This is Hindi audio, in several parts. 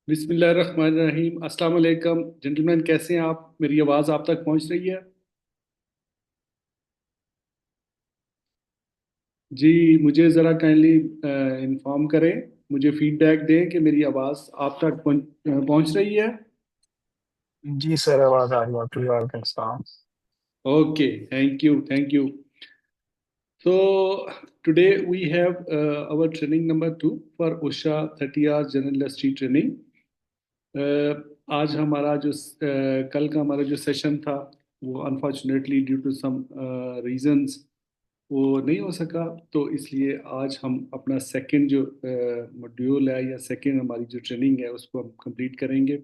बिस्मिल्लाहिर्रहमानिर्रहीम। अस्सलाम वालेकुम जेंटलमैन, कैसे हैं आप? मेरी आवाज़ आप तक पहुंच रही है? जी, मुझे ज़रा काइंडली इन्फॉर्म करें, मुझे फीडबैक दें कि मेरी आवाज़ आप तक पहुंच रही है। जी सर, आवाज आ रही है आपकी। वालेकुम सलाम। Okay, thank you thank you. So today we have our training number 2 for OSHA 30 hours general industry training. आज हमारा जो कल का हमारा जो सेशन था वो unfortunately due to some reasons वो नहीं हो सका। तो इसलिए आज हम अपना सेकंड जो मॉड्यूल है या सेकंड हमारी जो ट्रेनिंग है उसको हम कंप्लीट करेंगे।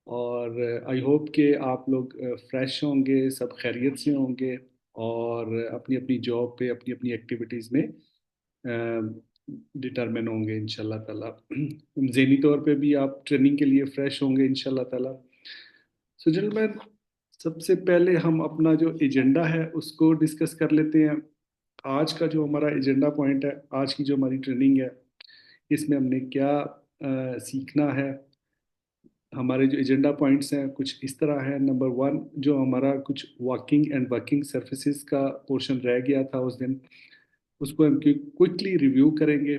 और आई होप कि आप लोग फ्रेश होंगे, सब खैरियत से होंगे और अपनी अपनी जॉब पे अपनी अपनी एक्टिविटीज़ में डिटरमिन होंगे इंशाल्लाह ताला। ज़हनी तौर पे भी आप ट्रेनिंग के लिए फ्रेश होंगे इंशाल्लाह ताला। सो जेंटलमैन, सबसे पहले हम अपना जो एजेंडा है उसको डिस्कस कर लेते हैं। आज का जो हमारा एजेंडा पॉइंट है, आज की जो हमारी ट्रेनिंग है, इसमें हमने क्या सीखना है। हमारे जो एजेंडा पॉइंट्स हैं कुछ इस तरह है। नंबर वन, जो हमारा कुछ वॉकिंग एंड वर्किंग सर्फेसिस का पोर्शन रह गया था उस दिन, उसको हम क्विकली रिव्यू करेंगे।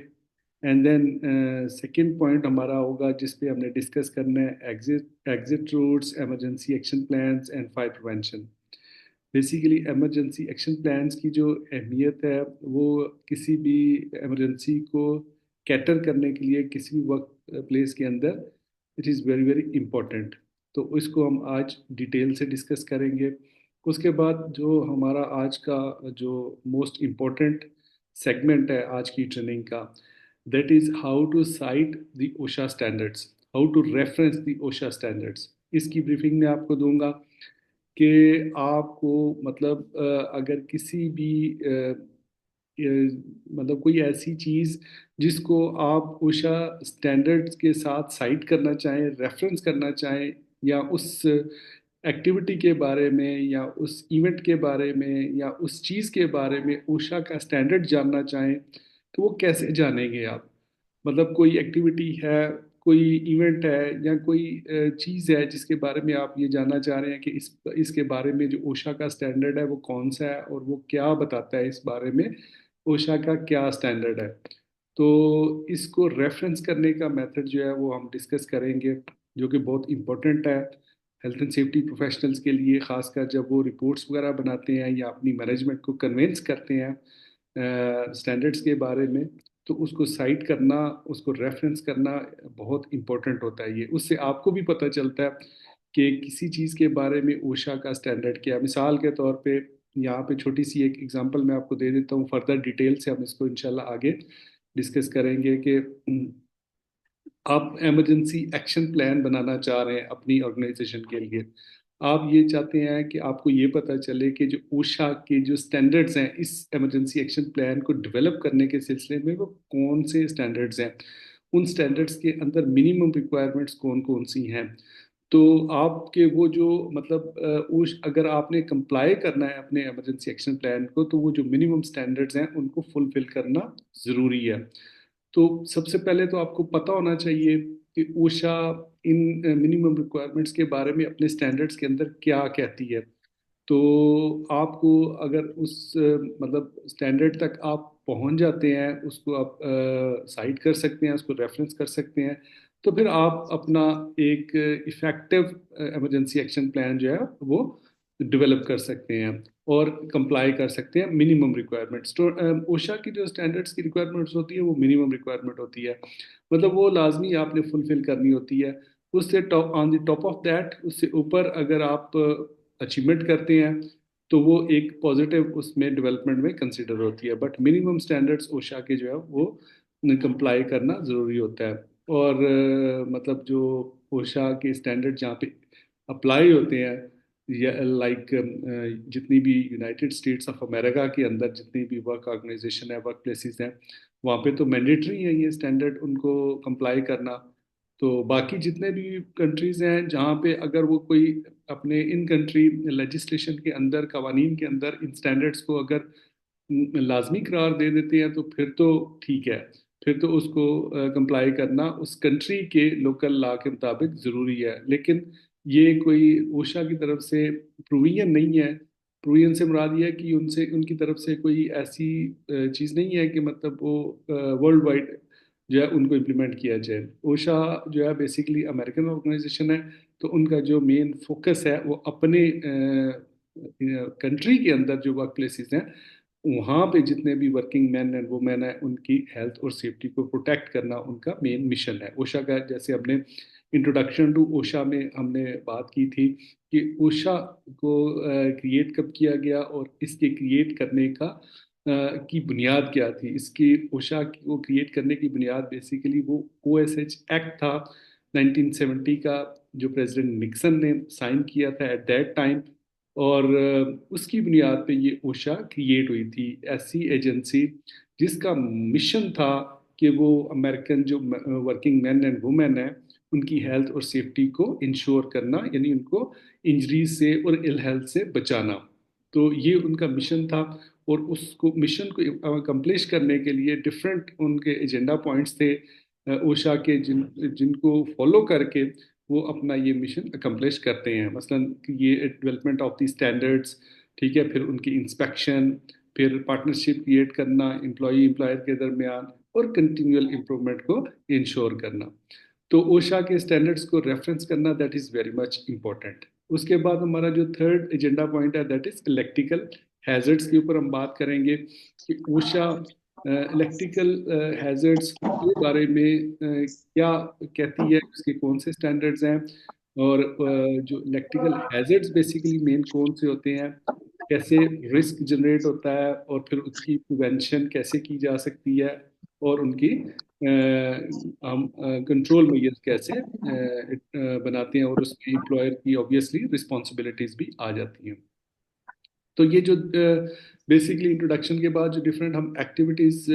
एंड देन सेकंड पॉइंट हमारा होगा जिस पे हमने डिस्कस करना है exit exit routes, emergency action plans and fire prevention. Basically emergency action plans की जो अहमियत है वो किसी भी इमरजेंसी को कैटर करने के लिए किसी भी वर्क प्लेस के अंदर it is very very important. तो इसको हम आज डिटेल से डिस्कस करेंगे। उसके बाद जो हमारा आज का जो मोस्ट इम्पोर्टेंट सेगमेंट है आज की ट्रेनिंग का, that is how to cite the OSHA standards, how to reference the OSHA standards. इसकी ब्रीफिंग मैं आपको दूंगा कि आपको मतलब अगर किसी भी मतलब कोई ऐसी चीज़ जिसको आप उषा स्टैंडर्ड्स के साथ साइट करना चाहें, रेफरेंस करना चाहें, या उस एक्टिविटी के बारे में या उस इवेंट के बारे में या उस चीज़ के बारे में उषा का स्टैंडर्ड जानना चाहें, तो वो कैसे जानेंगे आप? मतलब कोई एक्टिविटी है, कोई इवेंट है या कोई चीज़ है जिसके बारे में आप ये जानना चाह रहे हैं कि इसके बारे में जो ओशा का स्टैंडर्ड है वो कौन सा है और वो क्या बताता है इस बारे में, ओशा का क्या स्टैंडर्ड है। तो इसको रेफरेंस करने का मेथड जो है वो हम डिस्कस करेंगे, जो कि बहुत इम्पोर्टेंट है हेल्थ एंड सेफ्टी प्रोफेशनल्स के लिए, खासकर जब वो रिपोर्ट्स वगैरह बनाते हैं या अपनी मैनेजमेंट को कन्विंस करते हैं स्टैंडर्ड्स के बारे में। तो उसको साइट करना, उसको रेफरेंस करना बहुत इम्पोर्टेंट होता है। ये उससे आपको भी पता चलता है कि किसी चीज़ के बारे में ओशा का स्टैंडर्ड क्या है। मिसाल के तौर पे यहाँ पे छोटी सी एक एग्जांपल मैं आपको दे देता हूँ, फर्दर डिटेल से हम इसको इंशाल्लाह आगे डिस्कस करेंगे कि आप इमरजेंसी एक्शन प्लान बनाना चाह रहे हैं अपनी ऑर्गेनाइजेशन के लिए। आप ये चाहते हैं कि आपको ये पता चले कि जो ओशा के जो स्टैंडर्ड्स हैं इस इमरजेंसी एक्शन प्लान को डेवलप करने के सिलसिले में वो कौन से स्टैंडर्ड्स हैं, उन स्टैंडर्ड्स के अंदर मिनिमम रिक्वायरमेंट्स कौन कौन सी हैं। तो आपके वो जो मतलब उस अगर आपने कंप्लाई करना है अपने इमरजेंसी एक्शन प्लान को, तो वो जो मिनिमम स्टैंडर्ड्स हैं उनको फुलफिल करना ज़रूरी है। तो सबसे पहले तो आपको पता होना चाहिए कि ओशा इन मिनिमम रिक्वायरमेंट्स के बारे में अपने स्टैंडर्ड्स के अंदर क्या कहती है। तो आपको अगर उस मतलब स्टैंडर्ड तक आप पहुंच जाते हैं, उसको आप साइट कर सकते हैं, उसको रेफरेंस कर सकते हैं, तो फिर आप अपना एक इफेक्टिव इमरजेंसी एक्शन प्लान जो है वो डेवलप कर सकते हैं और कंप्लाई कर सकते हैं मिनिमम रिक्वायरमेंट्स। तो ओशा की जो स्टैंडर्ड्स की रिक्वायरमेंट्स होती है वो मिनिमम रिक्वायरमेंट होती है, मतलब वो लाजमी आपने फुलफिल करनी होती है। उससे top on the top of that, उससे ऊपर अगर आप अचीवमेंट करते हैं तो वो एक पॉजिटिव उसमें डेवलपमेंट में कंसिडर होती है। बट मिनिमम स्टैंडर्ड्स ओशा के जो है वो कंप्लाई करना ज़रूरी होता है। और मतलब जो ओशा के स्टैंडर्ड जहाँ पे अप्लाई होते हैं, या लाइक जितनी भी यूनाइटेड स्टेट्स ऑफ अमेरिका के अंदर जितनी भी वर्क ऑर्गेनाइजेशन है, वर्क प्लेसेस हैं, वहाँ पे तो मैंडेटरी है ये स्टैंडर्ड उनको कंप्लाई करना। तो बाकी जितने भी कंट्रीज हैं जहाँ पे अगर वो कोई अपने इन कंट्री लेजिस्लेशन के अंदर, कवानीन के अंदर इन स्टैंडर्ड्स को अगर लाजमी करार दे देते हैं तो फिर तो ठीक है। फिर तो उसको कंप्लाई करना उस कंट्री के लोकल लॉ के मुताबिक ज़रूरी है। लेकिन ये कोई ओशा की तरफ से प्रोविजन नहीं है। प्रोविजन से मुराद ये है कि उनसे उनकी तरफ से कोई ऐसी चीज़ नहीं है कि मतलब वो वर्ल्ड वाइड जो है उनको इम्प्लीमेंट किया जाए। ओशा जो है बेसिकली अमेरिकन ऑर्गेनाइजेशन है, तो उनका जो मेन फोकस है वो अपने कंट्री के अंदर जो वर्क प्लेसेस हैं वहाँ पे जितने भी वर्किंग मैन एंड वुमेन है उनकी हेल्थ और सेफ्टी को प्रोटेक्ट करना उनका मेन मिशन है। ओशा का जैसे हमने इंट्रोडक्शन टू ओशा में हमने बात की थी कि ओशा को क्रिएट कब किया गया और इसके क्रिएट करने का की बुनियाद क्या थी। इसकी ओशा को क्रिएट करने की बुनियाद बेसिकली वो ओएसएच एक्ट था 1970 का, जो प्रेसिडेंट निक्सन ने साइन किया था एट दैट टाइम। और उसकी बुनियाद पे ये ओशा क्रिएट हुई थी, ऐसी एजेंसी जिसका मिशन था कि वो अमेरिकन जो वर्किंग मैन एंड वुमेन है उनकी हेल्थ और सेफ्टी को इंश्योर करना, यानी उनको इंजरीज से और इल हेल्थ से बचाना। तो ये उनका मिशन था। और उसको मिशन को अकम्प्लिश करने के लिए डिफरेंट उनके एजेंडा पॉइंट्स थे ओशा के, जिनको फॉलो करके वो अपना ये मिशन अकम्प्लिश करते हैं। मसलन कि ये डेवलपमेंट ऑफ द स्टैंडर्ड्स, ठीक है, फिर उनकी इंस्पेक्शन, फिर पार्टनरशिप क्रिएट करना एम्प्लॉई एम्प्लॉयर के दरमियान, और कंटिन्यूअल इम्प्रूवमेंट को इंश्योर करना। तो ओशा के स्टैंडर्ड्स को रेफरेंस करना that is very much important. उसके बाद हमारा जो थर्ड एजेंडा पॉइंट है दैट इज इलेक्ट्रिकल हैजर्ड्स के ऊपर हम बात करेंगे कि ओशा इलेक्ट्रिकल हैजर्ड्स के बारे में क्या कहती है, उसके कौन से स्टैंडर्ड्स हैं, और जो इलेक्ट्रिकल हैजर्ड्स बेसिकली मेन कौन से होते हैं, कैसे रिस्क जनरेट होता है, और फिर उसकी प्रिवेंशन कैसे की जा सकती है, और उनकी हम कंट्रोल मेजर्स कैसे बनाते हैं, और उसमें एम्प्लॉयर की ऑब्वियसली रिस्पॉन्सिबिलिटीज भी आ जाती हैं। तो ये जो बेसिकली इंट्रोडक्शन के बाद जो डिफरेंट हम एक्टिविटीज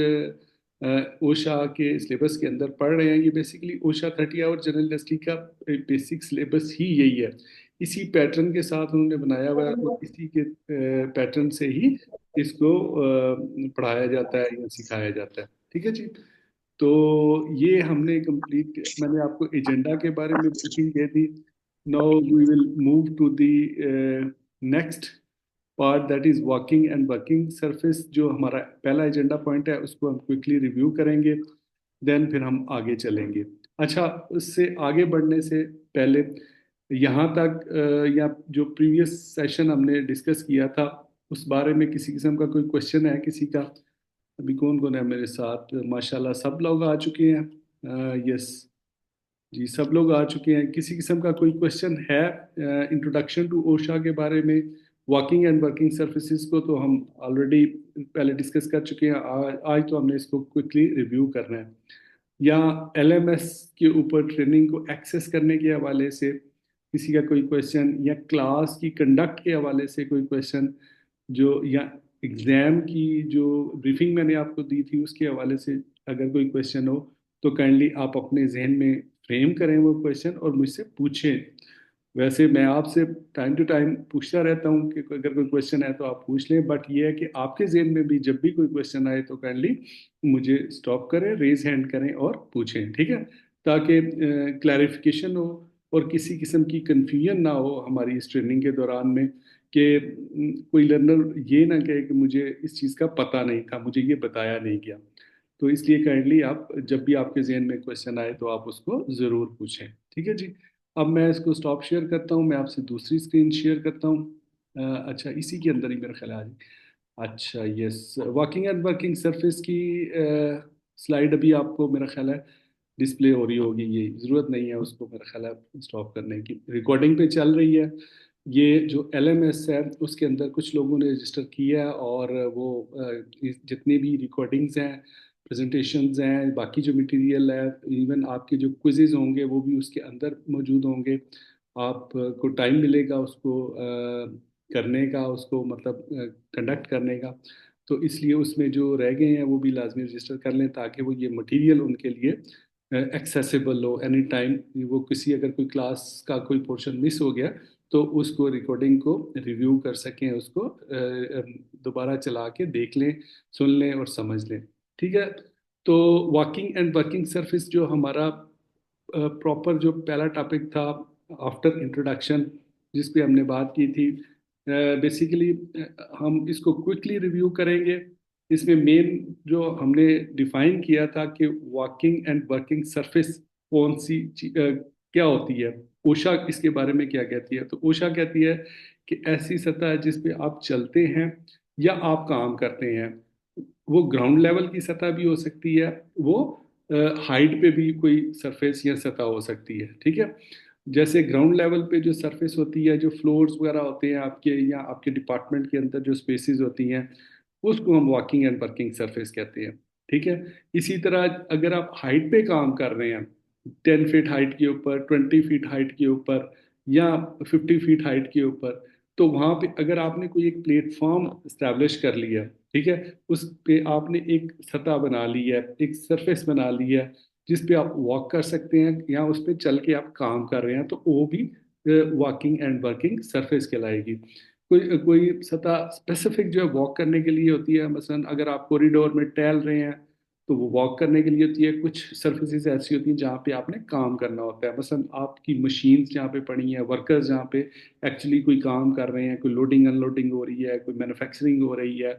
ओशा के सिलेबस के अंदर पढ़ रहे हैं, ये बेसिकली ओशा 30 आवर जनरल इंडस्ट्री का बेसिक सिलेबस ही यही है। इसी पैटर्न के साथ उन्होंने बनाया हुआ है और इसी के पैटर्न से ही इसको पढ़ाया जाता है या सिखाया जाता है। ठीक है जी। तो ये हमने कंप्लीट, मैंने आपको एजेंडा के बारे में ब्रीफिंग दे दी। Now we will move to the next part that is walking and working surface. जो हमारा पहला एजेंडा पॉइंट है उसको हम क्विकली रिव्यू करेंगे, देन फिर हम आगे चलेंगे। अच्छा, उससे आगे बढ़ने से पहले यहाँ तक या जो प्रीवियस सेशन हमने डिस्कस किया था उस बारे में किसी किस्म का कोई क्वेश्चन है किसी का? अभी कौन कौन है मेरे साथ? माशाल्लाह सब लोग आ चुके हैं। यस जी, सब लोग आ चुके हैं। किसी किस्म का कोई क्वेश्चन है इंट्रोडक्शन टू ओशा के बारे में? वर्किंग एंड वर्किंग सर्विसेज को तो हम ऑलरेडी पहले डिस्कस कर चुके हैं। आज तो हमने इसको क्विकली रिव्यू करना है। या एलएमएस के ऊपर ट्रेनिंग को एक्सेस करने के हवाले से किसी का कोई क्वेश्चन, या क्लास की कंडक्ट के हवाले से कोई क्वेश्चन, जो या एग्जाम की जो ब्रीफिंग मैंने आपको दी थी उसके हवाले से अगर कोई क्वेश्चन हो तो काइंडली आप अपने जहन में फ्रेम करें वो क्वेश्चन और मुझसे पूछें। वैसे मैं आपसे टाइम टू टाइम पूछता रहता हूँ कि अगर कोई क्वेश्चन है तो आप पूछ लें, बट ये है कि आपके जहन में भी जब भी कोई क्वेश्चन आए तो काइंडली मुझे स्टॉप करें, रेज हैंड करें और पूछें, ठीक है, ताकि क्लैरिफिकेशन हो और किसी किस्म की कंफ्यूजन ना हो हमारी इस ट्रेनिंग के दौरान में, कि कोई लर्नर ये ना कहे कि मुझे इस चीज़ का पता नहीं था, मुझे ये बताया नहीं गया। तो इसलिए काइंडली आप जब भी आपके जहन में क्वेश्चन आए तो आप उसको ज़रूर पूछें। ठीक है जी। अब मैं इसको स्टॉप शेयर करता हूँ, मैं आपसे दूसरी स्क्रीन शेयर करता हूँ। अच्छा, इसी के अंदर ही मेरा ख्याल है आ जाए। अच्छा, yes, working and working surface की स्लाइड अभी आपको मेरा ख्याल है डिस्प्ले हो रही होगी, ये ज़रूरत नहीं है उसको मेरा ख्याल है स्टॉप करने की, रिकॉर्डिंग पे चल रही है। ये जो एलएमएस है उसके अंदर कुछ लोगों ने रजिस्टर किया है, और वो जितनी भी रिकॉर्डिंग्स हैं, प्रेजेंटेशंस हैं, बाकी जो मटेरियल है, इवन आपके जो क्विजेज होंगे वो भी उसके अंदर मौजूद होंगे। आपको टाइम मिलेगा उसको करने का, उसको मतलब कंडक्ट करने का। तो इसलिए उसमें जो रह गए हैं वो भी लाजमी रजिस्टर कर लें, ताकि वो ये मटेरियल उनके लिए एक्सेसिबल हो एनी टाइम। वो किसी अगर कोई क्लास का कोई पोर्शन मिस हो गया तो उसको रिकॉर्डिंग को रिव्यू कर सकें, उसको दोबारा चला के देख लें, सुन लें और समझ लें। ठीक है। तो वॉकिंग एंड वर्किंग सरफेस जो हमारा प्रॉपर जो पहला टॉपिक था आफ्टर इंट्रोडक्शन, जिस पे हमने बात की थी, बेसिकली हम इसको क्विकली रिव्यू करेंगे। इसमें मेन जो हमने डिफाइन किया था कि वॉकिंग एंड वर्किंग सरफेस कौन सी क्या होती है। ओशा इसके बारे में क्या कहती है? तो ओशा कहती है कि ऐसी सतह है जिस पे आप चलते हैं या आप काम करते हैं। वो ग्राउंड लेवल की सतह भी हो सकती है, वो हाइट पे भी कोई सरफेस या सतह हो सकती है। ठीक है। जैसे ग्राउंड लेवल पे जो सरफेस होती है, जो फ्लोर्स वगैरह होते हैं आपके, या आपके डिपार्टमेंट के अंदर जो स्पेसेस होती हैं, उसको हम वॉकिंग एंड वर्किंग सरफेस कहते हैं। ठीक है। इसी तरह अगर आप हाइट पे काम कर रहे हैं, 10 फीट हाइट के ऊपर, 20 फीट हाइट के ऊपर, या 50 फीट हाइट के ऊपर, तो वहां पे अगर आपने कोई एक प्लेटफॉर्म स्टैब्लिश कर लिया, ठीक है, उस पे आपने एक सतह बना ली है, एक सरफेस बना ली है, जिस पे आप वॉक कर सकते हैं या उस पे चल के आप काम कर रहे हैं, तो वो भी वॉकिंग एंड वर्किंग सरफेस कहलाएगी। कोई कोई सतह स्पेसिफिक जो है वॉक करने के लिए होती है, मसलन अगर आप कॉरिडोर में टहल रहे हैं तो वो वॉक करने के लिए होती है। कुछ सर्फेसिस ऐसी होती हैं जहाँ पे आपने काम करना होता है, मसलन आपकी मशीन्स जहाँ पे पड़ी हैं, वर्कर्स जहाँ पे एक्चुअली कोई काम कर रहे हैं, कोई लोडिंग अनलोडिंग हो रही है, कोई मैन्युफैक्चरिंग हो रही है,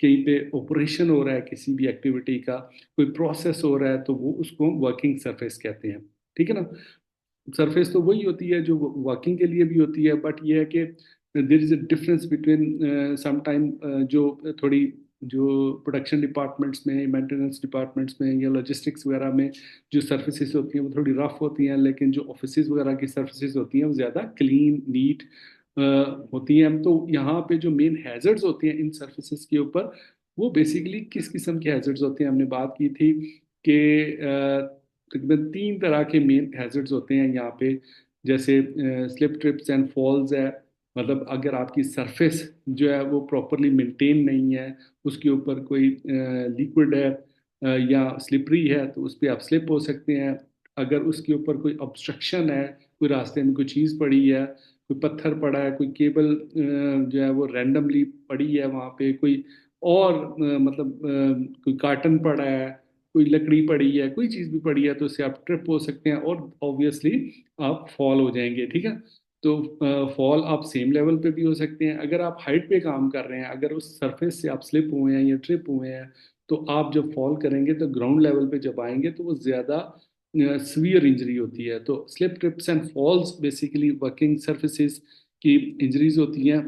कहीं पे ऑपरेशन हो रहा है किसी भी एक्टिविटी का, कोई प्रोसेस हो रहा है, तो वो उसको वर्किंग सरफेस कहते हैं। ठीक है ना। सरफेस तो वही होती है जो वर्किंग के लिए भी होती है, बट ये है कि there is a difference between sometime जो थोड़ी जो प्रोडक्शन डिपार्टमेंट्स में, मेंटेनेंस डिपार्टमेंट्स में या लॉजिस्टिक्स वगैरह में जो सर्फेसिस होती हैं वो थोड़ी रफ होती हैं, लेकिन जो ऑफिसेज वगैरह की सर्फेसिस होती हैं वो ज़्यादा क्लीन नीट होती हैं। तो यहाँ पे जो मेन हैजर्ड्स होती हैं इन सर्फेसिस के ऊपर, वो बेसिकली किस किस्म के हैजर्ड्स होते हैं, हमने बात की थी कि तकरीबन 3 तरह के मेन हैजर्ड्स होते हैं यहाँ पे। जैसे स्लिप ट्रिप्स एंड फॉल्स है, मतलब अगर आपकी सरफेस जो है वो प्रॉपरली मेंटेन नहीं है, उसके ऊपर कोई लिक्विड है या स्लिपरी है, तो उस पर आप स्लिप हो सकते हैं। अगर उसके ऊपर कोई ऑब्स्ट्रक्शन है, कोई रास्ते में कोई चीज़ पड़ी है, कोई पत्थर पड़ा है, कोई केबल जो है वो रैंडमली पड़ी है वहाँ पे, कोई और मतलब कोई कार्टन पड़ा है, कोई लकड़ी पड़ी है, कोई चीज़ भी पड़ी है, तो उससे आप ट्रिप हो सकते हैं और ऑब्वियसली आप फॉल हो जाएंगे। ठीक है। तो फॉल आप सेम लेवल पे भी हो सकते हैं। अगर आप हाइट पे काम कर रहे हैं, अगर उस सरफेस से आप स्लिप हुए हैं या ट्रिप हुए हैं, तो आप जब फॉल करेंगे तो ग्राउंड लेवल पे जब आएंगे तो वो ज़्यादा सीवियर इंजरी होती है। तो slip trips and falls basically working surfaces की इंजरीज होती हैं।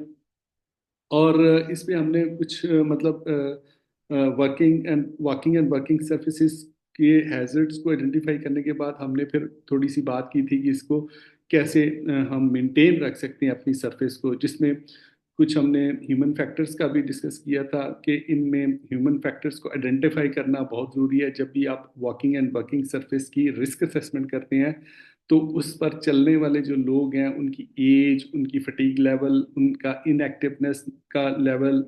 और इसमें हमने कुछ मतलब वर्किंग एंड वर्किंग सर्फेसिस के हैजर्ड्स को आइडेंटिफाई करने के बाद हमने फिर थोड़ी सी बात की थी कि इसको कैसे हम मेंटेन रख सकते हैं अपनी सरफेस को, जिसमें कुछ हमने ह्यूमन फैक्टर्स का भी डिस्कस किया था कि इनमें ह्यूमन फैक्टर्स को आइडेंटिफाई करना बहुत ज़रूरी है। जब भी आप वॉकिंग एंड वर्किंग सरफेस की रिस्क असेसमेंट करते हैं, तो उस पर चलने वाले जो लोग हैं उनकी एज, उनकी फटीग लेवल, उनका इनएक्टिवनेस का लेवल,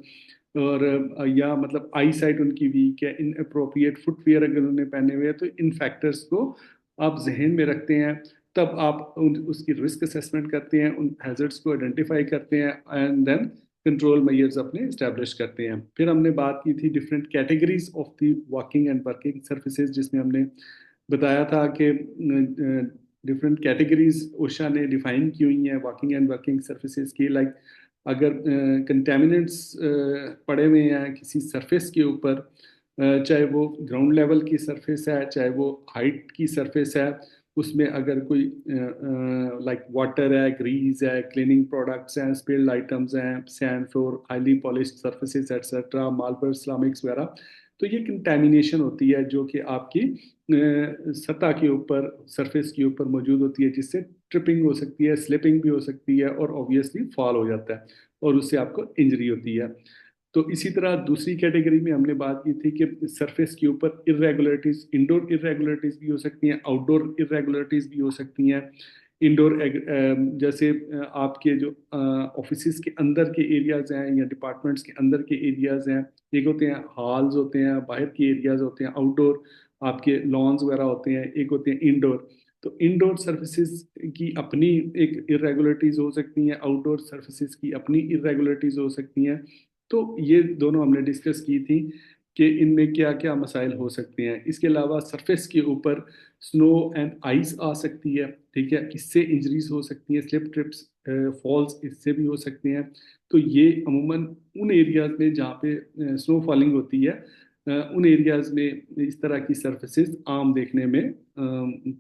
और या मतलब आई साइट उनकी वीक है, इन अप्रोप्रिएट फुटवियर अगर उन्होंने पहने हुए हैं, तो इन फैक्टर्स को आप जहन में रखते हैं। तब आप उसकी रिस्क असेसमेंट करते हैं, उन हैजर्ड्स को आइडेंटिफाई करते हैं, एंड देन कंट्रोल मेजर्स अपने इस्टेब्लिश करते हैं। फिर हमने बात की थी different categories of the walking and working surfaces, जिसमें हमने बताया था कि डिफरेंट कैटेगरीज ओशा ने डिफाइन की हुई हैं वॉकिंग एंड वर्किंग सर्फेसेज की। लाइक अगर कंटेमिनेंट्स पड़े हुए हैं किसी सरफेस के ऊपर, चाहे वो ग्राउंड लेवल की सरफेस है, चाहे वो हाइट की सरफेस है, उसमें अगर कोई लाइक वाटर है, ग्रीस है, क्लीनिंग प्रोडक्ट्स हैं, स्पिल्ड आइटम्स हैं, sand floor, highly polished surfaces etcetera, marble, ceramics वगैरह, तो ये कंटेमिनेशन होती है जो कि आपकी सतह के ऊपर, सरफेस के ऊपर मौजूद होती है, जिससे ट्रिपिंग हो सकती है, स्लिपिंग भी हो सकती है, और ऑब्वियसली फॉल हो जाता है और उससे आपको इंजरी होती है। तो इसी तरह दूसरी कैटेगरी में हमने बात की थी कि सरफेस के ऊपर इरेगुलरिटीज, इंडोर इरेगुलरिटीज भी हो सकती हैं, आउटडोर इरेगुलरिटीज भी हो सकती हैं। इंडोर जैसे आपके जो ऑफिस के अंदर के एरियाज हैं या डिपार्टमेंट्स के अंदर के एरियाज हैं, एक होते हैं हॉल्स, होते हैं बाहर के एरियाज, होते हैं आउटडोर आपके लॉन्स वगैरह होते हैं, एक होते हैं इंडोर। तो इंडोर सर्विसेज की अपनी एक इरेगुलरिटीज हो सकती हैं, आउटडोर सर्विसेज की अपनी इरेगुलरिटीज हो सकती हैं। तो ये दोनों हमने डिस्कस की थी कि इनमें क्या क्या मसाइल हो सकते हैं। इसके अलावा सरफेस के ऊपर स्नो एंड आइस आ सकती है, ठीक है, इससे इंजरीज हो सकती हैं, स्लिप ट्रिप्स, फॉल्स इससे भी हो सकते हैं। तो ये अमूमन उन एरियाज में जहाँ पे स्नो फॉलिंग होती है, उन एरियाज में इस तरह की सर्फेसेस आम देखने में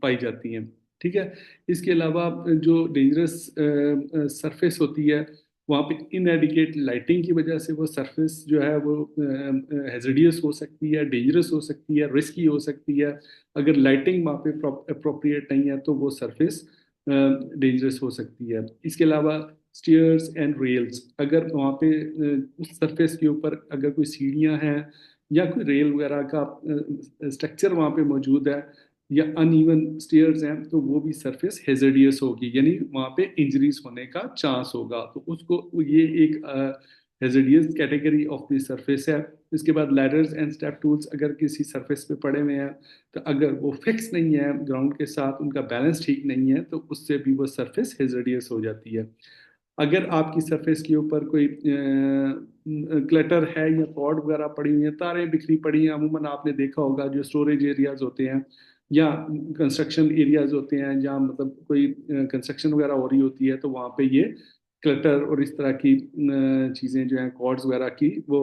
पाई जाती हैं, ठीक है। इसके अलावा जो डेंजरस सरफेस होती है, वहाँ पे इनएडिकेट लाइटिंग की वजह से वो सरफेस जो है वो हैजर्डियस हो सकती है, डेंजरस हो सकती है, रिस्की हो सकती है। अगर लाइटिंग वहाँ पे अप्रोप्रिएट नहीं है तो वो सरफेस डेंजरस हो सकती है। इसके अलावा स्टेयर्स एंड रेल्स, अगर वहाँ पे उस सरफेस के ऊपर अगर कोई सीढ़ियाँ हैं या कोई रेल वगैरह का स्ट्रक्चर वहाँ पे मौजूद है, या अनइवन स्टेयर्स हैं, तो वो भी सरफेस हेजर्डियस होगी, यानी वहाँ पे इंजरीज होने का चांस होगा। तो उसको ये एक hazardous category of the surface है। इसके बाद लैडर्स एंड स्टेप टूल्स अगर किसी सरफेस पे पड़े हुए हैं, तो अगर वो फिक्स नहीं है ग्राउंड के साथ, उनका बैलेंस ठीक नहीं है, तो उससे भी वो सरफेस हेजर्डियस हो जाती है। अगर आपकी सरफेस के ऊपर कोई क्लटर है या कॉर्ड वगैरह पड़ी हुई है, तारें बिखरी पड़ी हैं, अमूमन आपने देखा होगा जो स्टोरेज एरियाज होते हैं या कंस्ट्रक्शन एरियाज होते हैं, जहाँ मतलब कोई कंस्ट्रक्शन वगैरह हो रही होती है, तो वहाँ पे ये क्लटर और इस तरह की चीज़ें जो हैं कॉर्ड्स वगैरह की, वो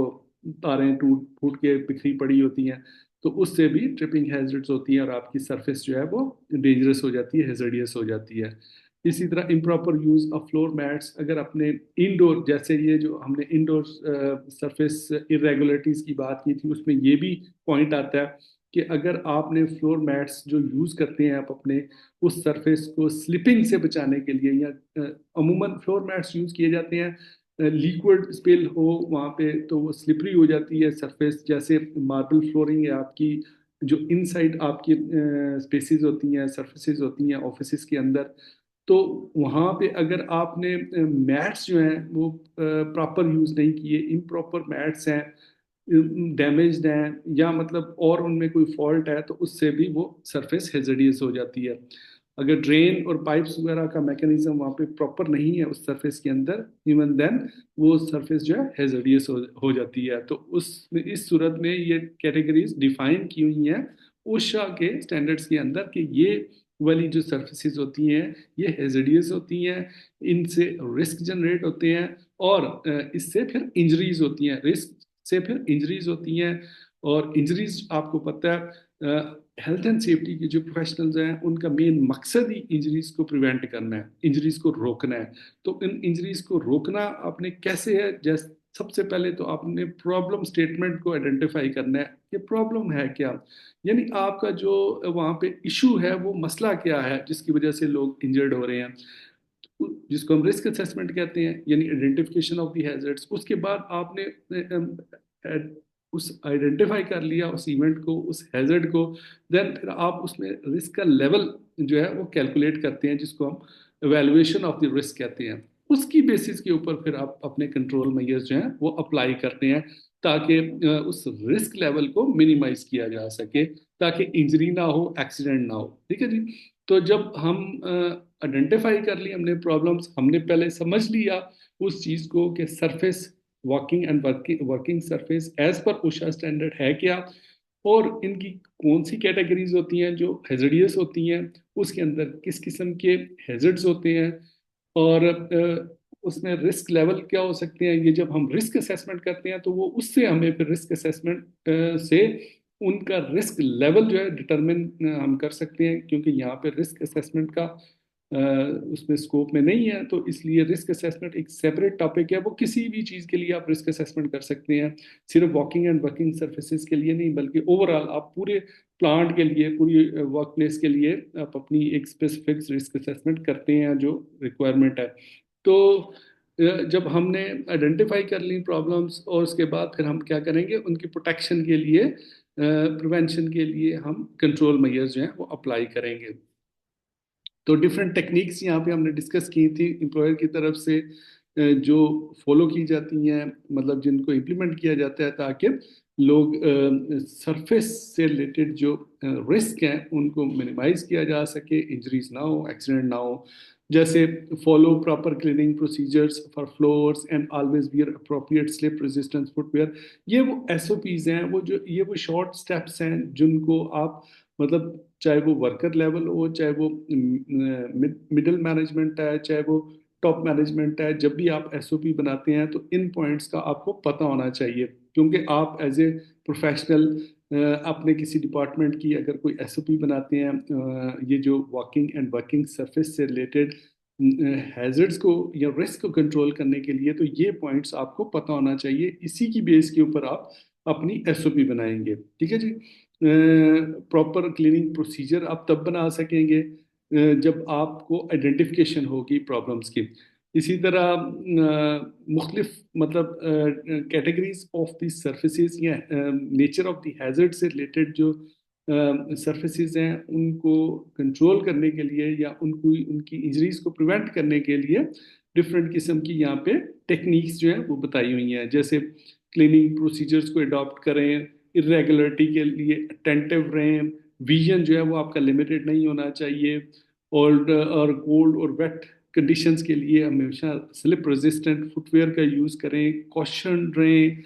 तारें टूट फूट के बिखरी पड़ी होती हैं, तो उससे भी ट्रिपिंग हैजर्ड्स होती हैं और आपकी सरफेस जो है वो डेंजरस हो जाती है, हेजर्डियस हो जाती है। इसी तरह improper use of floor mats, अगर अपने इंडोर, जैसे ये जो हमने इंडोर सरफेस इरेगुलरिटीज की बात की थी, उसमें ये भी पॉइंट आता है कि अगर आपने फ्लोर मैट्स जो यूज करते हैं आप अपने उस सरफेस को स्लिपिंग से बचाने के लिए, या अमूमन फ्लोर मैट्स यूज किए जाते हैं, लिक्विड स्पिल हो वहाँ पे तो वो स्लिपरी हो जाती है सरफेस, जैसे मार्बल फ्लोरिंग है आपकी, जो इनसाइड आपकी स्पेसिस होती हैं, सरफेसेस होती हैं ऑफिस के अंदर, तो वहाँ पे अगर आपने मैट्स जो हैं वो प्रॉपर यूज नहीं किए, इम्प्रॉपर मैट्स हैं, डैमेज्ड हैं, या मतलब और उनमें कोई फॉल्ट है, तो उससे भी वो सरफेस हेजडियस हो जाती है। अगर ड्रेन और पाइप्स वगैरह का मैकेनिज्म वहाँ पे प्रॉपर नहीं है उस सरफेस के अंदर, इवन देन वो सरफेस जो है हेजडियस हो जाती है। तो उस इस सूरत में ये कैटेगरीज डिफाइन की हुई हैं ओशा के स्टैंडर्ड्स के अंदर, कि ये वाली जो सर्फेसिस होती हैं ये हेजडियस होती हैं, इनसे रिस्क जनरेट होते हैं, और इससे फिर इंजरीज होती हैं, रिस्क से फिर इंजरीज होती हैं। और इंजरीज आपको पता है, हेल्थ एंड सेफ्टी के जो प्रोफेशनल्स हैं उनका मेन मकसद ही इंजरीज को प्रिवेंट करना है, इंजरीज को रोकना है। तो इन इंजरीज को रोकना आपने कैसे है, जैसे सबसे पहले तो आपने प्रॉब्लम स्टेटमेंट को आइडेंटिफाई करना है कि प्रॉब्लम है क्या, यानी आपका जो वहाँ पे इशू है वो मसला क्या है जिसकी वजह से लोग इंजर्ड हो रहे हैं, जिसको हम रिस्क असेसमेंट कहते हैं, यानी आइडेंटिफिकेशन ऑफ द हैजर्ड्स। उसके बाद आपने उस आइडेंटिफाई कर लिया उस इवेंट को, उस हैजर्ड को, देन फिर आप उसमें रिस्क का लेवल जो है वो कैलकुलेट करते हैं, जिसको हम एवेलुएशन ऑफ द रिस्क कहते हैं। उसकी बेसिस के ऊपर फिर आप अपने कंट्रोल मेजर्स जो हैं वो अप्लाई करते हैं, ताकि उस रिस्क लेवल को मिनिमाइज किया जा सके, ताकि इंजरी ना हो, एक्सीडेंट ना हो, ठीक है जी। तो जब हम आइडेंटिफाई कर ली हमने प्रॉब्लम्स, हमने पहले समझ लिया उस चीज़ को कि surface working and working surface edge पर ओशा स्टैंडर्ड है क्या, और इनकी कौन सी कैटेगरीज होती हैं जो हेजर्डियस होती हैं, उसके अंदर किस किस्म के हेजर्ड्स होते हैं, और उसमें रिस्क लेवल क्या हो सकते हैं। ये जब हम रिस्क असेसमेंट करते हैं तो वो उससे हमें फिर रिस्क असेसमेंट से उनका रिस्क लेवल जो है डिटरमिन हम कर सकते हैं, क्योंकि यहाँ पे रिस्क असेसमेंट का उसमें स्कोप में नहीं है, तो इसलिए रिस्क असेसमेंट एक सेपरेट टॉपिक है। वो किसी भी चीज़ के लिए आप रिस्क असेसमेंट कर सकते हैं, सिर्फ वॉकिंग एंड वर्किंग सर्फेसिज के लिए नहीं, बल्कि ओवरऑल आप पूरे प्लांट के लिए, पूरी वर्क प्लेस के लिए आप अपनी एक स्पेसिफिक रिस्क असेसमेंट करते हैं जो रिक्वायरमेंट है। तो जब हमने आइडेंटिफाई कर ली प्रॉब्लम्स, और उसके बाद फिर हम क्या करेंगे, उनकी प्रोटेक्शन के लिए, प्रिवेंशन के लिए हम कंट्रोल मेजर्स जो हैं वो अप्लाई करेंगे। तो डिफरेंट टेक्निक्स यहाँ पे हमने डिस्कस की थी एम्प्लॉयर की तरफ से, जो फॉलो की जाती हैं, मतलब जिनको इम्प्लीमेंट किया जाता है, ताकि लोग सरफेस से रिलेटेड जो रिस्क हैं उनको मिनिमाइज किया जा सके, इंजरीज ना हो, एक्सीडेंट ना हो। जैसे follow proper cleaning procedures for floors and always wear appropriate slip resistance footwear. ये वो एसओपीज हैं, वो जो ये वो शॉर्ट स्टेप्स हैं जिनको आप मतलब चाहे वो वर्कर लेवल हो, चाहे वो मिडिल मैनेजमेंट है, चाहे वो टॉप मैनेजमेंट है, जब भी आप एसओपी बनाते हैं तो इन पॉइंट्स का आपको पता होना चाहिए। क्योंकि आप एज ए प्रोफेशनल अपने किसी डिपार्टमेंट की अगर कोई एसओपी बनाते हैं, ये जो वॉकिंग एंड वर्किंग सरफेस से रिलेटेड हैजर्ड्स को या रिस्क को कंट्रोल करने के लिए, तो ये पॉइंट्स आपको पता होना चाहिए। इसी की बेस के ऊपर आप अपनी एसओपी बनाएंगे। ठीक है जी। प्रॉपर क्लीनिंग प्रोसीजर आप तब बना सकेंगे जब आपको आइडेंटिफिकेशन होगी प्रॉब्लम्स की। इसी तरह मुख्तलिफ मतलब कैटेगरीज ऑफ द सर्फेसिस या नेचर ऑफ द हैजर्ड से रिलेटेड जो सर्फेसिस हैं उनको कंट्रोल करने के लिए या उनको उनकी इंजरीज को प्रिवेंट करने के लिए डिफरेंट किस्म की यहाँ पे टेक्निक्स जो है वो बताई हुई हैं। जैसे क्लीनिंग प्रोसीजर्स को अडॉप्ट करें, इरेगुलरिटी के लिए अटेंटिव रहें, विजन जो है वो आपका लिमिटेड नहीं होना चाहिए, और कोल्ड और वेट कंडीशंस के लिए हमेशा स्लिप रेजिस्टेंट फुटवेयर का यूज़ करें, कॉशन रहें,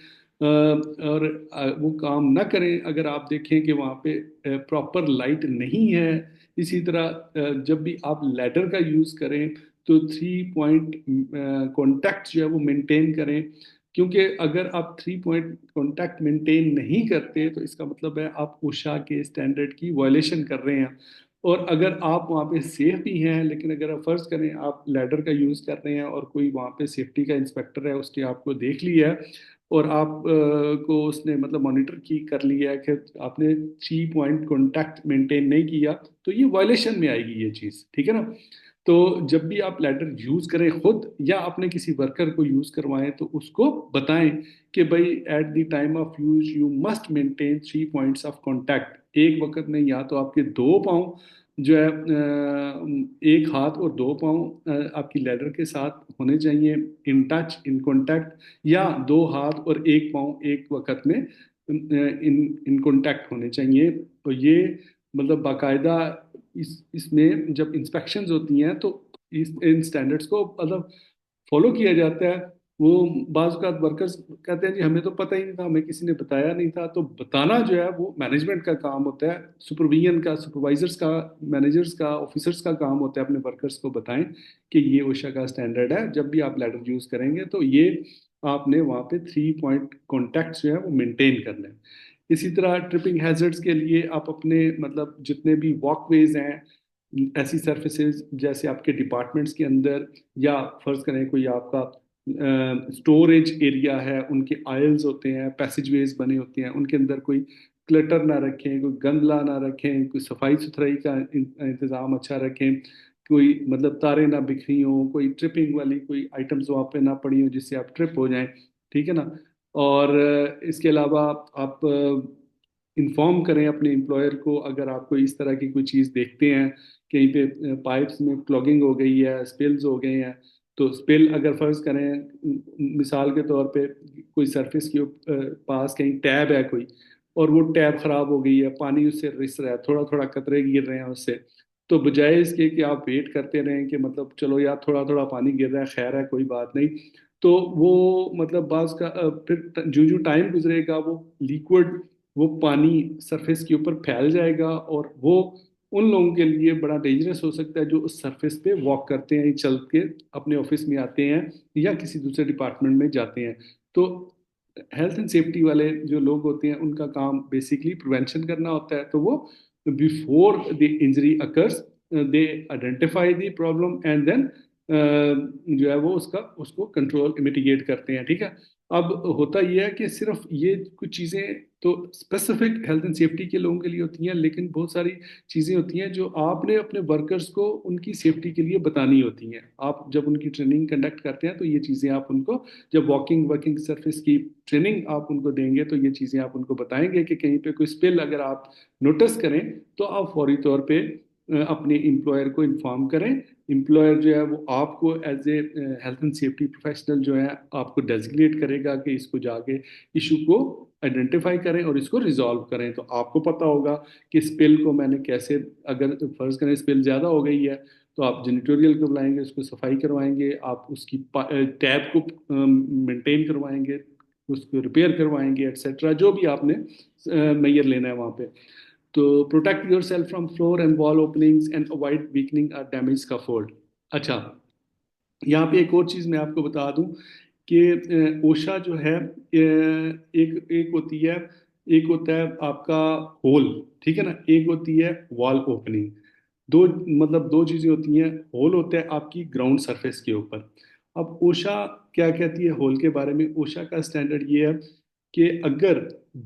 और वो काम ना करें अगर आप देखें कि वहाँ पे प्रॉपर लाइट नहीं है। इसी तरह जब भी आप लैडर का यूज़ करें तो 3 पॉइंट कॉन्टैक्ट जो है वो मेंटेन करें। क्योंकि अगर आप 3 पॉइंट कॉन्टैक्ट मेंटेन नहीं करते तो इसका मतलब है आप उषा के स्टैंडर्ड की वायलेशन कर रहे हैं। और अगर आप वहाँ पे सेफ भी हैं, लेकिन अगर आप फर्ज करें आप लैडर का यूज़ कर रहे हैं और कोई वहाँ पे सेफ्टी का इंस्पेक्टर है उसने आपको देख लिया है और आप को उसने मतलब मॉनिटर की कर लिया है कि आपने 3 पॉइंट कॉन्टैक्ट मेंटेन नहीं किया, तो ये वायलेशन में आएगी ये चीज़। ठीक है ना। तो जब भी आप लैडर यूज करें खुद या अपने किसी वर्कर को यूज करवाएं तो उसको बताएं कि भाई at the time of use you must maintain 3 points of contact. एक वक्त में या तो आपके दो पाँव जो है एक हाथ और दो पाँव आपकी लैडर के साथ होने चाहिए इन टच इन कांटेक्ट, या दो हाथ और एक पाँव एक वक्त में इन इन कांटेक्ट होने चाहिए। तो ये मतलब बाकायदा इसमें जब इंस्पेक्शंस होती हैं तो इन स्टैंडर्ड्स को मतलब फॉलो किया जाता है। वो बाज़ औक़ात वर्कर्स कहते हैं जी हमें तो पता ही नहीं था, हमें किसी ने बताया नहीं था। तो बताना जो है वो मैनेजमेंट का काम होता है, सुपरविजन का, सुपरवाइजर्स का, मैनेजर्स का, ऑफिसर्स का काम होता है अपने वर्कर्स को बताएं कि ये ओशा का स्टैंडर्ड है। जब भी आप लैडर यूज़ करेंगे तो ये आपने वहाँ पे 3 पॉइंट कॉन्टैक्ट जो है वो मेंटेन करना है। इसी तरह ट्रिपिंग हैजर्ड्स के लिए आप अपने मतलब जितने भी वॉकवेज हैं, ऐसी सर्फेसेज जैसे आपके डिपार्टमेंट्स के अंदर, या फर्ज करें कोई आपका स्टोरेज एरिया है, उनके आयल्स होते हैं, पैसेजवेज बने होते हैं, उनके अंदर कोई क्लटर ना रखें, कोई गंदला ना रखें, कोई सफाई सुथराई का इंतज़ाम अच्छा रखें, कोई मतलब तारें ना बिखरी हों, कोई ट्रिपिंग वाली कोई आइटम्स वहाँ पे ना पड़ी हो जिससे आप ट्रिप हो जाएं। ठीक है ना। और इसके अलावा आप इन्फॉर्म करें अपने एम्प्लॉयर को अगर आपको इस तरह की कोई चीज़ देखते हैं, कहीं पे पाइप्स में क्लॉगिंग हो गई है, स्पिल्स हो गए हैं। तो स्पिल अगर फर्ज करें मिसाल के तौर पे कोई सरफेस के पास कहीं टैब है कोई, और वो टैब खराब हो गई है, पानी उससे रिस रहा है, थोड़ा थोड़ा कतरे गिर रहे हैं उससे, तो बजाय इसके कि आप वेट करते रहें कि मतलब चलो यार थोड़ा थोड़ा पानी गिर रहा है खैर है कोई बात नहीं, तो वो मतलब बाज का फिर जो जो टाइम गुजरेगा वो लिक्विड वो पानी सरफेस के ऊपर फैल जाएगा, और वो उन लोगों के लिए बड़ा डेंजरस हो सकता है जो उस सरफेस पे वॉक करते हैं, चल के अपने ऑफिस में आते हैं या किसी दूसरे डिपार्टमेंट में जाते हैं। तो हेल्थ एंड सेफ्टी वाले जो लोग होते हैं उनका काम बेसिकली प्रिवेंशन करना होता है। तो वो before the injury occurs they identify the problem and then जो है वो उसका उसको कंट्रोल मिटिगेट करते हैं। ठीक है। अब होता यह है कि सिर्फ ये कुछ चीज़ें तो स्पेसिफिक हेल्थ एंड सेफ्टी के लोगों के लिए होती हैं, लेकिन बहुत सारी चीज़ें होती हैं जो आपने अपने वर्कर्स को उनकी सेफ्टी के लिए बतानी होती हैं। आप जब उनकी ट्रेनिंग कंडक्ट करते हैं तो ये चीज़ें आप उनको जब वॉकिंग वर्किंग सरफेस की ट्रेनिंग आप उनको देंगे तो ये चीज़ें आप उनको बताएंगे कि कहीं पे कोई स्पिल अगर आप नोटिस करें तो आप फौरी तौर पे अपने एम्प्लॉयर को इन्फॉर्म करें। एम्प्लॉयर जो है वो आपको as a health and safety professional जो है आपको डेजिग्नेट करेगा कि इसको जाके इशू को आइडेंटिफाई करें और इसको रिजॉल्व करें। तो आपको पता होगा कि स्पिल को मैंने कैसे, अगर फर्ज करें स्पिल ज़्यादा हो गई है तो आप जेनिटोरियल को बुलाएंगे, उसको सफाई करवाएंगे, आप उसकी टैब को मेंटेन करवाएंगे, उसको रिपेयर करवाएंगे, एक्सेट्रा जो भी आपने मैयर लेना है वहाँ पे। तो protect your self from floor and wall openings and avoid weakening और डैमेज का फोल्ड। अच्छा, यहाँ पे एक और चीज़ मैं आपको बता दूं कि ओशा जो है एक एक होती है, एक होता है आपका होल, ठीक है ना, एक होती है वॉल ओपनिंग। दो, मतलब दो चीज़ें होती हैं। होल होता है आपकी ग्राउंड सरफेस के ऊपर। अब ओशा क्या कहती है होल के बारे में? ओशा का स्टैंडर्ड ये है कि अगर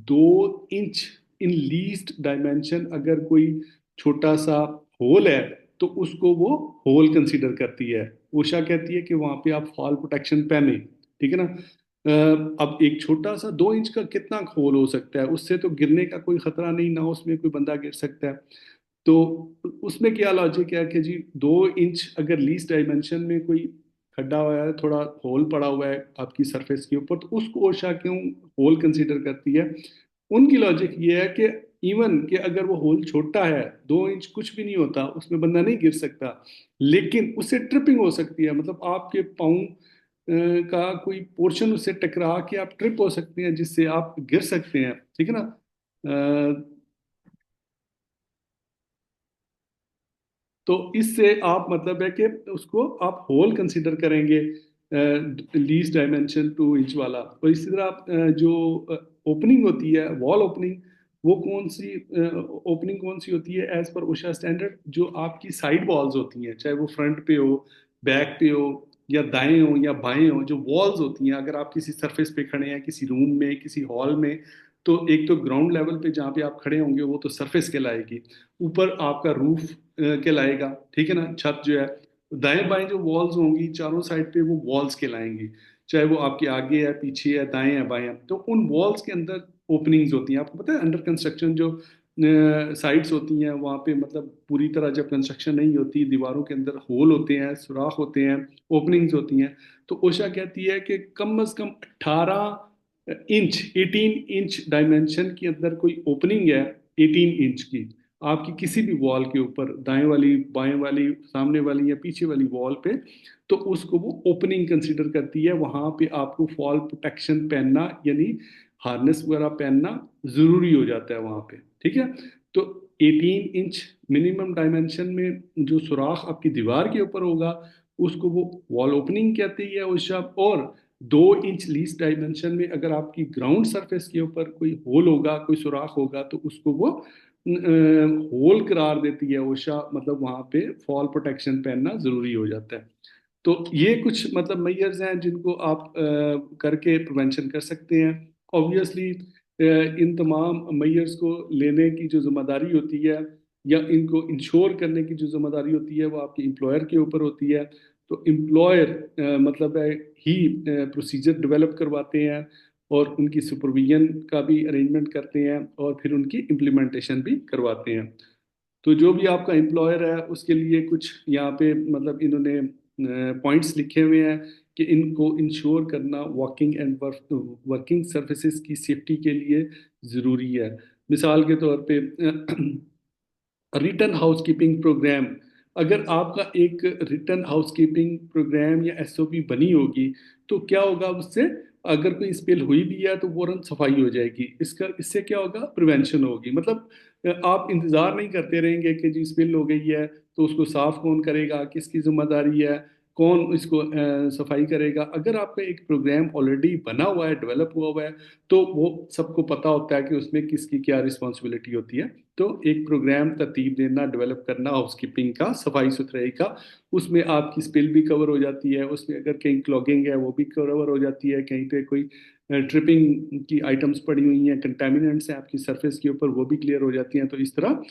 2 इंच इन लीस्ट डायमेंशन अगर कोई छोटा सा होल है तो उसको वो होल कंसीडर करती है। उषा कहती है कि वहां पे आप फॉल प्रोटेक्शन पहने, ठीक है ना। अब एक छोटा सा 2 इंच का कितना होल हो सकता है? उससे तो गिरने का कोई खतरा नहीं, ना उसमें कोई बंदा गिर सकता है। तो उसमें क्या लॉजिक है कि जी 2 इंच अगर लीस्ट डायमेंशन में कोई खड्डा हुआ है, थोड़ा होल पड़ा हुआ है आपकी सरफेस के ऊपर, तो उसको ओशा क्यों होल कंसीडर करती है? उनकी लॉजिक ये है कि इवन कि अगर वो होल छोटा है, 2 इंच कुछ भी नहीं होता, उसमें बंदा नहीं गिर सकता, लेकिन उससे ट्रिपिंग हो सकती है। मतलब आपके पाँव का कोई पोर्शन उससे टकरा के आप ट्रिप हो सकते हैं, जिससे आप गिर सकते हैं, ठीक है ना। तो इससे आप मतलब है कि उसको आप होल कंसीडर करेंगे, लीस्ट डायमेंशन 2 इंच वाला। और इसी तरह आप जो ओपनिंग होती है वॉल ओपनिंग, वो कौन सी ओपनिंग कौन सी होती है एज पर उषा स्टैंडर्ड? जो आपकी साइड वॉल्स होती हैं, चाहे वो फ्रंट पे हो, बैक पे हो, या दाएं हो या बाएं हो, जो वॉल्स होती हैं, अगर आप किसी सरफेस पे खड़े हैं, किसी रूम में, किसी हॉल में, तो एक तो ग्राउंड लेवल पे जहाँ पे आप खड़े होंगे वो तो सरफेस कहलाएगी, ऊपर आपका रूफ कहलाएगा, ठीक है ना, छत जो है। दाएं बाएं जो वॉल्स होंगी चारों साइड पे, वो वॉल्स कहलाएंगी, चाहे वो आपके आगे है, पीछे है, दाएं है, बाएं है। तो उन वॉल्स के अंदर ओपनिंग्स होती हैं। आपको पता है अंडर कंस्ट्रक्शन जो साइट्स होती हैं वहाँ पे, मतलब पूरी तरह जब कंस्ट्रक्शन नहीं होती, दीवारों के अंदर होल होते हैं, सुराख होते हैं, ओपनिंग्स होती हैं। तो ओशा कहती है कि कम से कम 18 इंच, 18 इंच डायमेंशन के अंदर कोई ओपनिंग है, 18 इंच की, आपकी किसी भी वॉल के ऊपर, दाएं वाली, बाएं वाली, सामने वाली या पीछे वाली वॉल पे, तो उसको वो ओपनिंग कंसीडर करती है। वहां पे आपको फॉल प्रोटेक्शन पहनना, यानी हार्नेस वगैरह पहनना जरूरी हो जाता है वहां पे, ठीक है। तो 18 इंच मिनिमम डायमेंशन में जो सुराख आपकी दीवार के ऊपर होगा, उसको वो वॉल ओपनिंग कहती है उस शब्द। और 2 इंच लीस्ट डायमेंशन में अगर आपकी ग्राउंड सरफेस के ऊपर कोई होल होगा, कोई सुराख होगा, तो उसको वो होल करार देती है ओशा। मतलब वहां पे फॉल प्रोटेक्शन पहनना जरूरी हो जाता है। तो ये कुछ मतलब मेजर्स हैं जिनको आप करके प्रिवेंशन कर सकते हैं। ऑब्वियसली इन तमाम मेजर्स को लेने की जो जिम्मेदारी होती है, या इनको इंश्योर करने की जो जिम्मेदारी होती है, वो आपके एम्प्लॉयर के ऊपर होती है। तो एम्प्लॉयर मतलब है ही प्रोसीजर डेवलप करवाते हैं, और उनकी सुपरविजन का भी अरेंजमेंट करते हैं, और फिर उनकी इम्प्लीमेंटेशन भी करवाते हैं। तो जो भी आपका एम्प्लॉयर है उसके लिए कुछ यहाँ पे मतलब इन्होंने पॉइंट्स लिखे हुए हैं कि इनको इंश्योर करना वर्किंग एंड वर्किंग सर्विसेज की सेफ्टी के लिए ज़रूरी है। मिसाल के तौर पे रिटर्न हाउसकीपिंग प्रोग्राम, अगर आपका एक रिटर्न हाउसकीपिंग प्रोग्राम या एसओपी बनी होगी, तो क्या होगा उससे? अगर कोई स्पिल हुई भी है तो फौरन सफाई हो जाएगी। इसका इससे क्या होगा? प्रिवेंशन होगी। मतलब आप इंतजार नहीं करते रहेंगे कि जी स्पिल हो गई है तो उसको साफ कौन करेगा, किसकी जिम्मेदारी है, कौन इसको सफाई करेगा। अगर आपका एक प्रोग्राम ऑलरेडी बना हुआ है, डेवलप हुआ हुआ है, तो वो सबको पता होता है कि उसमें किसकी क्या रिस्पॉन्सिबिलिटी होती है। तो एक प्रोग्राम तरतीब देना, डेवलप करना हाउसकीपिंग का, सफाई सुथराई का, उसमें आपकी स्पिल भी कवर हो जाती है, उसमें अगर कहीं क्लॉगिंग है वो भी कवर हो जाती है, कहीं पे कोई ट्रिपिंग की आइटम्स पड़ी हुई हैं, कंटेमिनेंट्स हैं आपकी सरफेस के ऊपर, वो भी क्लियर हो जाती हैं। तो इस तरह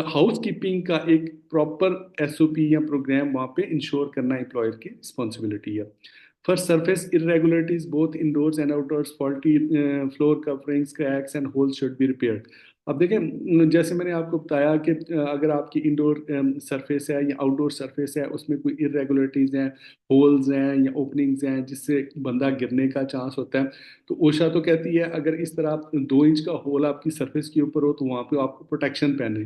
हाउस कीपिंग का एक प्रॉपर एसओपी या प्रोग्राम वहाँ पे इंश्योर करना एम्प्लॉयर की रिस्पॉन्सिबिलिटी है। For surface irregularities, both indoors and outdoors, faulty floor coverings, cracks, and holes should be repaired. अब देखें, जैसे मैंने आपको बताया कि अगर आपकी इंडोर सरफेस है या आउटडोर सरफेस है, उसमें कोई इरेगुलरिटीज हैं, होल्स हैं या ओपनिंग्स हैं जिससे बंदा गिरने का चांस होता है, तो ओशा तो कहती है अगर इस तरह 2 इंच का होल आपकी सरफेस के ऊपर हो तो वहाँ पे आपको प्रोटेक्शन पहने।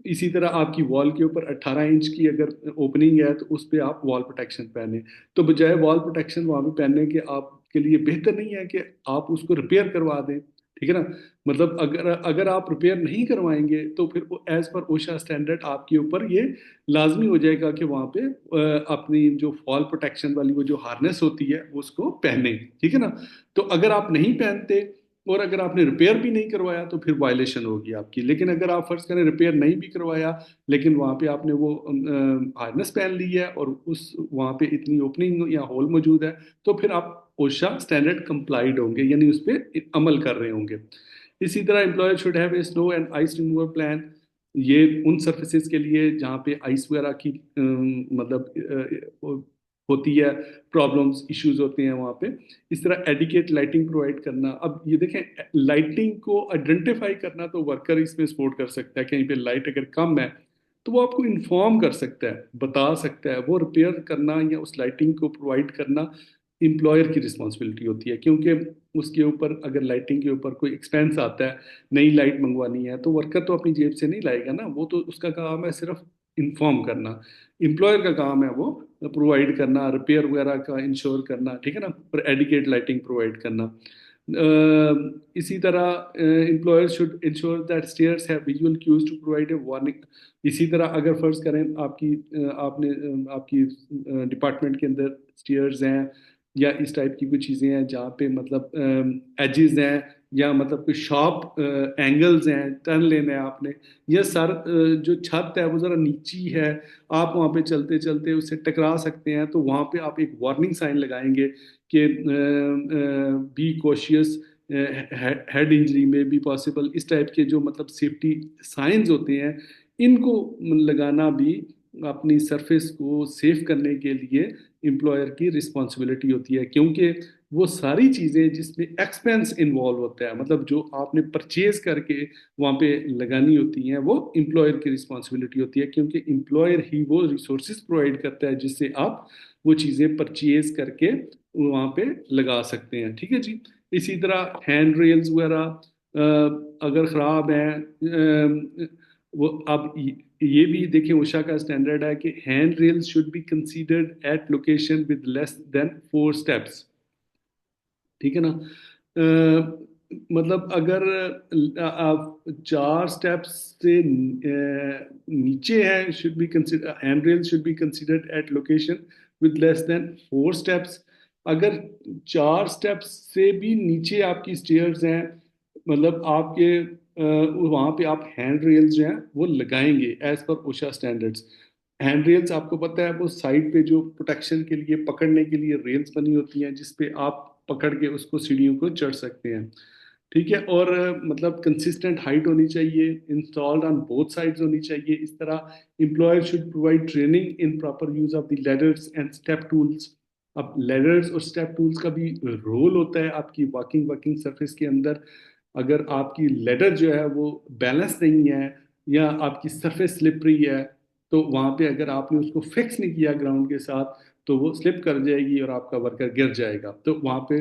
इसी तरह आपकी वॉल के ऊपर 18 इंच की अगर ओपनिंग है तो उस पर आप वॉल प्रोटेक्शन पहने। तो बजाय वॉल प्रोटेक्शन वहाँ पे पहनने के, आपके लिए बेहतर नहीं है कि आप उसको रिपेयर करवा दें, ठीक है ना। मतलब अगर अगर आप रिपेयर नहीं करवाएंगे तो फिर एज पर ओशा स्टैंडर्ड आपके ऊपर ये लाजमी हो जाएगा कि वहाँ पे अपनी जो फॉल प्रोटेक्शन वाली वो जो हार्नेस होती है उसको पहने, ठीक है ना। तो अगर आप नहीं पहनते और अगर आपने रिपेयर भी नहीं करवाया तो फिर वायलेशन होगी आपकी। लेकिन अगर आप फर्ज करें रिपेयर नहीं भी करवाया, लेकिन वहाँ पे आपने वो हार्नेस पहन ली है और उस वहाँ पे इतनी ओपनिंग या होल मौजूद है, तो फिर आप ओशा स्टैंडर्ड कंप्लाइड होंगे, यानी उस पर अमल कर रहे होंगे। इसी तरह employer should have a snow and ice removal plan. ये उन सर्फेसिज के लिए जहाँ पे आइस वगैरह की मतलब होती है, प्रॉब्लम्स इश्यूज होते हैं वहाँ पे। इस तरह एडिकेट लाइटिंग प्रोवाइड करना। अब ये देखें, लाइटिंग को आइडेंटिफाई करना तो वर्कर इसमें सपोर्ट कर सकता है। कहीं पे लाइट अगर कम है तो वो आपको इन्फॉर्म कर सकता है, बता सकता है। वो रिपेयर करना या उस लाइटिंग को प्रोवाइड करना एम्प्लॉयर की रिस्पॉन्सिबिलिटी होती है, क्योंकि उसके ऊपर अगर लाइटिंग के ऊपर कोई एक्सपेंस आता है, नई लाइट मंगवानी है, तो वर्कर तो अपनी जेब से नहीं लाएगा ना, वो तो उसका काम है सिर्फ इन्फॉर्म करना। एम्प्लॉयर का काम है वो प्रोवाइड करना, रिपेयर वगैरह का इंश्योर करना, ठीक है ना, और एडिकेट लाइटिंग प्रोवाइड करना। इसी तरह employer should ensure that stairs have visual cues to provide a warning. इसी तरह अगर फर्ज करें आपकी डिपार्टमेंट के अंदर स्टेयर्स हैं या इस टाइप की कुछ चीज़ें हैं जहाँ पे मतलब एजेस हैं या मतलब कोई शॉर्प एंगल्स हैं, टर्न लेना है आपने, या सर जो छत है वो ज़रा नीची है, आप वहाँ पे चलते चलते उससे टकरा सकते हैं, तो वहाँ पे आप एक वार्निंग साइन लगाएंगे कि बी कॉशियस, हेड इंजरी में बी पॉसिबल। इस टाइप के जो मतलब सेफ्टी साइंस होते हैं, इनको लगाना भी अपनी सरफेस को सेफ करने के लिए एम्प्लॉयर की रिस्पॉन्सिबिलिटी होती है, क्योंकि वो सारी चीज़ें जिसमें एक्सपेंस इन्वॉल्व होता है, मतलब जो आपने परचेज करके वहाँ पे लगानी होती हैं, वो एम्प्लॉयर की रिस्पॉन्सिबिलिटी होती है, क्योंकि एम्प्लॉयर ही वो रिसोर्सेज प्रोवाइड करता है जिससे आप वो चीज़ें परचेज करके वहाँ पे लगा सकते हैं, ठीक है जी। इसी तरह हैंड रेल्स वगैरह अगर ख़राब हैं, वो अब ये भी देखिए उषा का स्टैंडर्ड है कि hand rails should be considered at location with less than 4 steps, ठीक है ना। मतलब अगर आप 4 स्टेप्स से नीचे हैं, should be consider hand rail should be considered at location with less than 4 steps. अगर 4 स्टेप्स से भी नीचे आपकी स्टेयर्स हैं, मतलब आपके वहाँ पे आप हैंड रेल्स जो हैं वो लगाएंगे एज पर ओशा स्टैंडर्ड्स। हैंड रेल्स आपको पता है वो साइड पे जो प्रोटेक्शन के लिए, पकड़ने के लिए रेल्स बनी होती हैं जिसपे आप पकड़ के उसको सीढ़ियों को चढ़ सकते हैं, ठीक है। और मतलब कंसिस्टेंट हाइट होनी चाहिए, इंस्टॉल्ड ऑन बोथ साइड्स होनी चाहिए। इस तरह employer should provide training in proper use of the ladders and step tools. अब लेडर्स और स्टेप टूल्स का भी रोल होता है आपकी वॉकिंग वर्किंग सरफेस के अंदर। अगर आपकी लेडर जो है वो बैलेंस नहीं है या आपकी सरफेस स्लिपरी है, तो वहाँ पे अगर आपने उसको फिक्स नहीं किया ग्राउंड के साथ तो वो स्लिप कर जाएगी और आपका वर्कर गिर जाएगा। तो वहाँ पे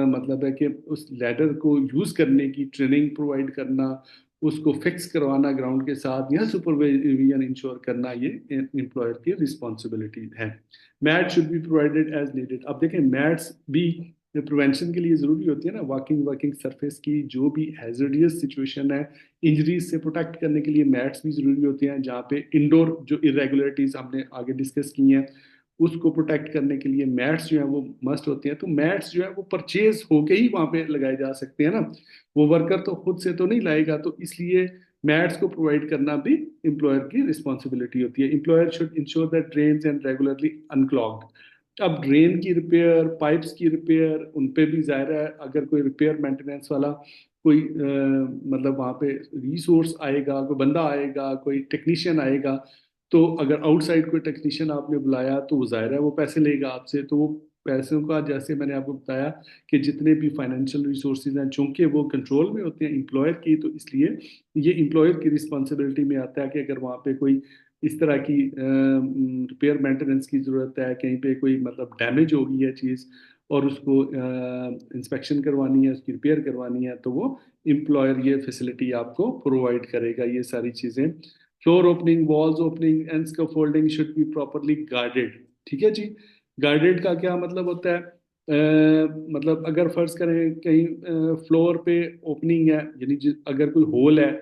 मतलब है कि उस लैडर को यूज़ करने की ट्रेनिंग प्रोवाइड करना, उसको फिक्स करवाना ग्राउंड के साथ या सुपरविजन इंश्योर करना, ये एम्प्लॉयर की रिस्पॉन्सिबिलिटी है। Mat should be provided as needed. अब देखें मैट्स भी प्रिवेंशन के लिए ज़रूरी होती है ना, वॉकिंग वर्किंग सरफेस की जो भी हैजर्डियस सिचुएशन है, इंजरीज से प्रोटेक्ट करने के लिए मैट्स भी ज़रूरी होती हैं। जहाँ पे इंडोर जो इरेगुलरिटीज़ हमने आगे डिस्कस की हैं उसको प्रोटेक्ट करने के लिए मैट्स जो है वो मस्ट होते हैं। तो मैट्स जो है वो परचेज होके ही वहाँ पे लगाए जा सकते हैं ना, वो वर्कर तो खुद से तो नहीं लाएगा, तो इसलिए मैट्स को प्रोवाइड करना भी एम्प्लॉयर की रिस्पॉन्सिबिलिटी होती है। Employer should ensure that drains and regularly unclogged. अब ड्रेन की रिपेयर, पाइप्स की रिपेयर, उन पे भी ज़ाहिर है अगर कोई रिपेयर मेंटेनेंस वाला कोई मतलब वहाँ पे रिसोर्स आएगा, कोई बंदा आएगा, कोई टेक्नीशियन आएगा, तो अगर आउटसाइड कोई टेक्नीशियन आपने बुलाया तो वो जाहिर है वो पैसे लेगा आपसे, तो वो पैसों का, जैसे मैंने आपको बताया कि जितने भी फाइनेंशियल रिसोर्सेज हैं चूंकि वो कंट्रोल में होते हैं एम्प्लॉयर की, तो इसलिए ये एम्प्लॉयर की रिस्पॉन्सिबिलिटी में आता है कि अगर वहाँ पे कोई इस तरह की रिपेयर मेंटेनेंस की ज़रूरत है, कहीं पे कोई मतलब डैमेज हो गई है चीज़ और उसको इंस्पेक्शन करवानी है, उसकी रिपेयर करवानी है, तो वो एम्प्लॉयर ये फैसिलिटी आपको प्रोवाइड करेगा। ये सारी चीज़ें, floor opening, walls opening and scaffolding should be properly guarded. ठीक है जी। गार्डेड का क्या मतलब होता है? मतलब अगर फर्ज करें कहीं फ्लोर पे ओपनिंग है, यानी अगर कोई होल है,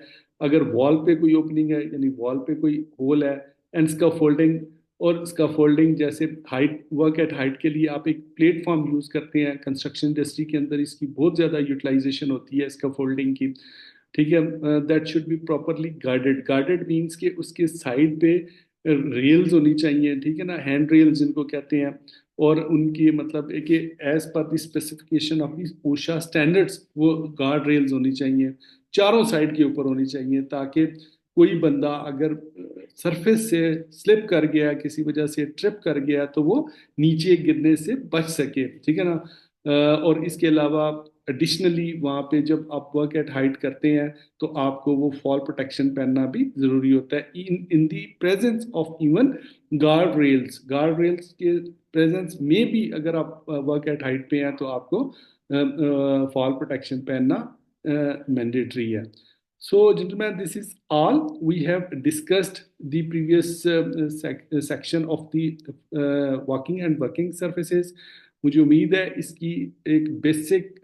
अगर वॉल पे कोई ओपनिंग है यानी वॉल पे कोई होल है, एंड स्कैफोल्डिंग, और स्कैफोल्डिंग जैसे हाइट, वर्क एट हाइट के लिए आप एक प्लेटफॉर्म यूज करते हैं कंस्ट्रक्शन इंडस्ट्री के अंदर, इसकी बहुत ज्यादा यूटिलाइजेशन होती है स्कैफोल्डिंग की। ठीक है। That should be properly guarded. Guarded means के उसके साइड पे रेल्स होनी चाहिए, ठीक है ना, हैंड रेल्स जिनको कहते हैं, और उनकी मतलब एक एज पर the specification of the OSHA standards वो गार्ड रेल्स होनी चाहिए, चारों साइड के ऊपर होनी चाहिए, ताकि कोई बंदा अगर सरफेस से स्लिप कर गया, किसी वजह से ट्रिप कर गया, तो वो नीचे गिरने से बच सके। ठीक है ना। और इसके अलावा एडिशनली वहाँ पे जब आप वर्क एट हाइट करते हैं तो आपको वो फॉल प्रोटेक्शन पहनना भी जरूरी होता है, in in the presence of even guard rails. Guard rails के प्रेजेंस में भी अगर आप वर्क एट हाइट पे हैं तो आपको फॉल प्रोटेक्शन पहनना मैंडेटरी है। So, gentlemen, this is all. We have discussed the previous section of the walking and working surfaces. मुझे उम्मीद है इसकी एक बेसिक